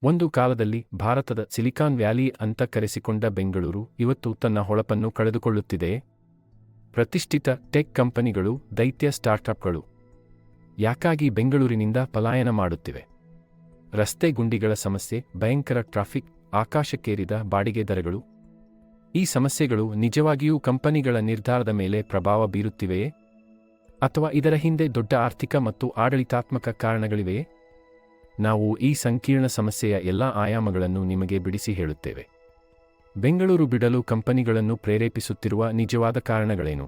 ಒಂದು ಕಾಲದಲ್ಲಿ ಭಾರತದ ಸಿಲಿಕಾನ್ ವ್ಯಾಲಿ ಅಂತ ಕರೆಸಿಕೊಂಡ ಬೆಂಗಳೂರು ಇವತ್ತು ತನ್ನ ಹೊಳಪನ್ನು ಕಳೆದುಕೊಳ್ಳುತ್ತಿದೆ. ಪ್ರತಿಷ್ಠಿತ ಟೆಕ್ ಕಂಪನಿಗಳು, ದೈತ್ಯ ಸ್ಟಾರ್ಟ್ಅಪ್ಗಳು ಯಾಕಾಗಿ ಬೆಂಗಳೂರಿನಿಂದ ಪಲಾಯನ ಮಾಡುತ್ತಿವೆ? ರಸ್ತೆ ಗುಂಡಿಗಳ ಸಮಸ್ಯೆ, ಭಯಂಕರ ಟ್ರಾಫಿಕ್, ಆಕಾಶಕ್ಕೇರಿದ ಬಾಡಿಗೆ ದರಗಳು. ಈ ಸಮಸ್ಯೆಗಳು ನಿಜವಾಗಿಯೂ ಕಂಪನಿಗಳ ನಿರ್ಧಾರದ ಮೇಲೆ ಪ್ರಭಾವ ಬೀರುತ್ತಿವೆಯೇ? ಅಥವಾ ಇದರ ಹಿಂದೆ ದೊಡ್ಡ ಆರ್ಥಿಕ ಮತ್ತು ಆಡಳಿತಾತ್ಮಕ ಕಾರಣಗಳಿವೆಯೇ? ನಾವು ಈ ಸಂಕೀರ್ಣ ಸಮಸ್ಯೆಯ ಎಲ್ಲ ಆಯಾಮಗಳನ್ನು ನಿಮಗೆ ಬಿಡಿಸಿ ಹೇಳುತ್ತೇವೆ. ಬೆಂಗಳೂರು ಬಿಡಲು ಕಂಪನಿಗಳನ್ನು ಪ್ರೇರೇಪಿಸುತ್ತಿರುವ ನಿಜವಾದ ಕಾರಣಗಳೇನು?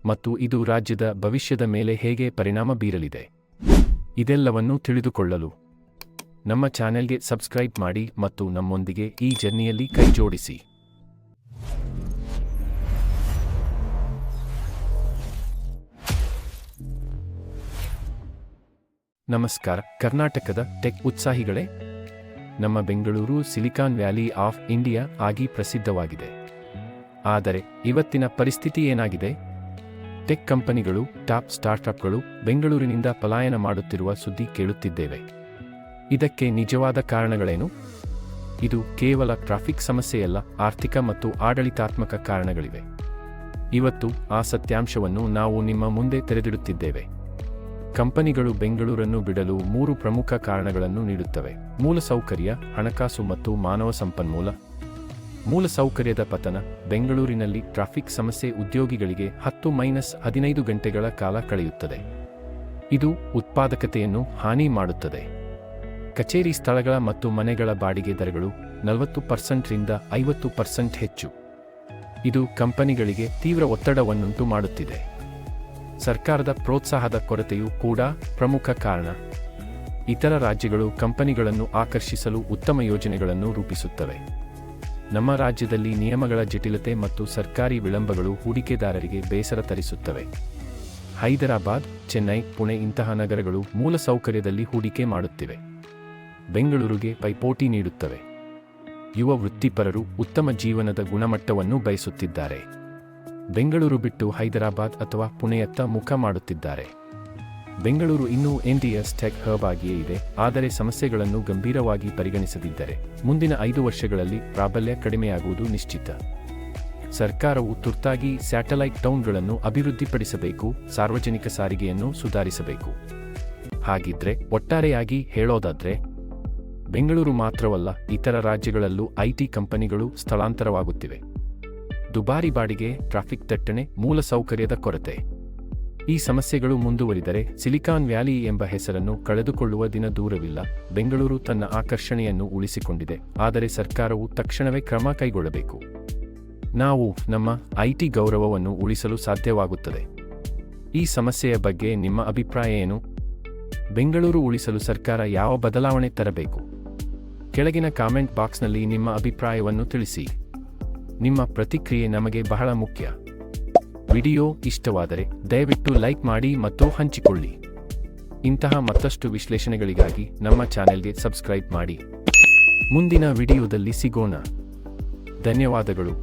ಮತ್ತು ಇದು ರಾಜ್ಯದ ಭವಿಷ್ಯದ ಮೇಲೆ ಹೇಗೆ ಪರಿಣಾಮ ಬೀರಲಿದೆ? ಇದೆಲ್ಲವನ್ನೂ ತಿಳಿದುಕೊಳ್ಳಲು ನಮ್ಮ ಚಾನೆಲ್ಗೆ ಸಬ್ಸ್ಕ್ರೈಬ್ ಮಾಡಿ ಮತ್ತು ನಮ್ಮೊಂದಿಗೆ ಈ ಜರ್ನಿಯಲ್ಲಿ ಕೈಜೋಡಿಸಿ. ನಮಸ್ಕಾರ ಕರ್ನಾಟಕದ ಟೆಕ್ ಉತ್ಸಾಹಿಗಳೇ. ನಮ್ಮ Bengaluru silicon valley of India ಆಗಿ ಪ್ರಸಿದ್ಧವಾಗಿದೆ. ಆದರೆ ಇವತ್ತಿನ ಪರಿಸ್ಥಿತಿ ಏನಾಗಿದೆ? ಟೆಕ್ ಕಂಪನಿಗಳು, ಟಾಪ್ ಸ್ಟಾರ್ಟ್ಅಪ್ಗಳು ಬೆಂಗಳೂರಿನಿಂದ ಪಲಾಯನ ಮಾಡುತ್ತಿರುವ ಸುದ್ದಿ ಕೇಳುತ್ತಿದ್ದೇವೆ. ಇದಕ್ಕೆ ನಿಜವಾದ ಕಾರಣಗಳೇನು? ಇದು ಕೇವಲ ಟ್ರಾಫಿಕ್ ಸಮಸ್ಯೆಯಲ್ಲ, ಆರ್ಥಿಕ ಮತ್ತು ಆಡಳಿತಾತ್ಮಕ ಕಾರಣಗಳಿವೆ. ಇವತ್ತು ಆ ಸತ್ಯಾಂಶವನ್ನು ನಾವು ನಿಮ್ಮ ಮುಂದೆ ತೆರೆದಿಡುತ್ತಿದ್ದೇವೆ. ಕಂಪನಿಗಳು ಬೆಂಗಳೂರನ್ನು ಬಿಡಲು 3 ಪ್ರಮುಖ ಕಾರಣಗಳನ್ನು ನೀಡುತ್ತವೆ: ಮೂಲಸೌಕರ್ಯ, ಹಣಕಾಸು ಮತ್ತು ಮಾನವ ಸಂಪನ್ಮೂಲ. ಮೂಲಸೌಕರ್ಯದ ಪತನ. ಬೆಂಗಳೂರಿನಲ್ಲಿ ಟ್ರಾಫಿಕ್ ಸಮಸ್ಯೆ ಉದ್ಯೋಗಿಗಳಿಗೆ 10-15 ಗಂಟೆಗಳ ಕಾಲ ಕಳೆಯುತ್ತದೆ. ಇದು ಉತ್ಪಾದಕತೆಯನ್ನು ಹಾನಿ ಮಾಡುತ್ತದೆ. ಕಚೇರಿ ಸ್ಥಳಗಳ ಮತ್ತು ಮನೆಗಳ ಬಾಡಿಗೆ ದರಗಳು 40% ರಿಂದ 50% ಹೆಚ್ಚು. ಇದು ಕಂಪನಿಗಳಿಗೆ ತೀವ್ರ ಒತ್ತಡವನ್ನುಂಟು ಮಾಡುತ್ತಿದೆ. ಸರ್ಕಾರದ ಪ್ರೋತ್ಸಾಹದ ಕೊರತೆಯೂ ಕೂಡ ಪ್ರಮುಖ ಕಾರಣ. ಇತರ ರಾಜ್ಯಗಳು ಕಂಪನಿಗಳನ್ನು ಆಕರ್ಷಿಸಲು ಉತ್ತಮ ಯೋಜನೆಗಳನ್ನು ರೂಪಿಸುತ್ತವೆ. ನಮ್ಮ ರಾಜ್ಯದಲ್ಲಿ ನಿಯಮಗಳ ಜಟಿಲತೆ ಮತ್ತು ಸರ್ಕಾರಿ ವಿಳಂಬಗಳು ಹೂಡಿಕೆದಾರರಿಗೆ ಬೇಸರ ತರಿಸುತ್ತವೆ. ಹೈದರಾಬಾದ್, ಚೆನ್ನೈ, ಪುಣೆ ಇಂತಹ ನಗರಗಳು ಮೂಲಸೌಕರ್ಯದಲ್ಲಿ ಹೂಡಿಕೆ ಮಾಡುತ್ತಿವೆ, ಬೆಂಗಳೂರಿಗೆ ಪೈಪೋಟಿ ನೀಡುತ್ತವೆ. ಯುವ ವೃತ್ತಿಪರರು ಉತ್ತಮ ಜೀವನದ ಗುಣಮಟ್ಟವನ್ನು ಬಯಸುತ್ತಿದ್ದಾರೆ. ಬೆಂಗಳೂರು ಬಿಟ್ಟು ಹೈದರಾಬಾದ್ ಅಥವಾ ಪುಣೆಯತ್ತ ಮುಖ ಮಾಡುತ್ತಿದ್ದಾರೆ. ಬೆಂಗಳೂರು ಇನ್ನೂ ಇಂಡಿಯಾಸ್ ಟೆಕ್ ಹಬ್ ಆಗಿಯೇ ಇದೆ, ಆದರೆ ಸಮಸ್ಯೆಗಳನ್ನು ಗಂಭೀರವಾಗಿ ಪರಿಗಣಿಸದಿದ್ದರೆ ಮುಂದಿನ 5 ವರ್ಷಗಳಲ್ಲಿ ಪ್ರಾಬಲ್ಯ ಕಡಿಮೆಯಾಗುವುದು ನಿಶ್ಚಿತ. ಸರ್ಕಾರವು ತುರ್ತಾಗಿ ಸ್ಯಾಟಲೈಟ್ ಟೌನ್ಗಳನ್ನು ಅಭಿವೃದ್ಧಿಪಡಿಸಬೇಕು, ಸಾರ್ವಜನಿಕ ಸಾರಿಗೆಯನ್ನು ಸುಧಾರಿಸಬೇಕು. ಹಾಗಿದ್ರೆ ಒಟ್ಟಾರೆಯಾಗಿ ಹೇಳೋದಾದ್ರೆ, ಬೆಂಗಳೂರು ಮಾತ್ರವಲ್ಲ, ಇತರ ರಾಜ್ಯಗಳಲ್ಲೂ ಐಟಿ ಕಂಪನಿಗಳು ಸ್ಥಳಾಂತರವಾಗುತ್ತಿವೆ. ದುಬಾರಿ ಬಾಡಿಗೆ, ಟ್ರಾಫಿಕ್ ದಟ್ಟಣೆ, ಮೂಲಸೌಕರ್ಯದ ಕೊರತೆ. ಈ ಸಮಸ್ಯೆಗಳು ಮುಂದುವರಿದರೆ ಸಿಲಿಕಾನ್ ವ್ಯಾಲಿ ಎಂಬ ಹೆಸರನ್ನು ಕಳೆದುಕೊಳ್ಳುವ ದಿನ ದೂರವಿಲ್ಲ. ಬೆಂಗಳೂರು ತನ್ನ ಆಕರ್ಷಣೆಯನ್ನು ಉಳಿಸಿಕೊಂಡಿದೆ, ಆದರೆ ಸರ್ಕಾರವು ತಕ್ಷಣವೇ ಕ್ರಮ ಕೈಗೊಳ್ಳಬೇಕು. ನಾವು ನಮ್ಮ ಐಟಿ ಗೌರವವನ್ನು ಉಳಿಸಲು ಸಾಧ್ಯವಾಗುತ್ತದೆ. ಈ ಸಮಸ್ಯೆಯ ಬಗ್ಗೆ ನಿಮ್ಮ ಅಭಿಪ್ರಾಯ ಏನು? ಬೆಂಗಳೂರು ಉಳಿಸಲು ಸರ್ಕಾರ ಯಾವ ಬದಲಾವಣೆ ತರಬೇಕು? ಕೆಳಗಿನ ಕಾಮೆಂಟ್ ಬಾಕ್ಸ್ನಲ್ಲಿ ನಿಮ್ಮ ಅಭಿಪ್ರಾಯವನ್ನು ತಿಳಿಸಿ. ನಿಮ್ಮ ಪ್ರತಿಕ್ರಿಯೆ ನಮಗೆ ಬಹಳ ಮುಖ್ಯ. ವಿಡಿಯೋ ಇಷ್ಟವಾದರೆ ದಯವಿಟ್ಟು ಲೈಕ್ ಮಾಡಿ ಮತ್ತು ಹಂಚಿಕೊಳ್ಳಿ. ಇಂತಹ ಮತ್ತಷ್ಟು ವಿಶ್ಲೇಷಣೆಗಳಿಗಾಗಿ ನಮ್ಮ ಚಾನೆಲ್ಗೆ ಸಬ್ಸ್ಕ್ರೈಬ್ ಮಾಡಿ. ಮುಂದಿನ ವಿಡಿಯೋದಲ್ಲಿ ಸಿಗೋಣ. ಧನ್ಯವಾದಗಳು.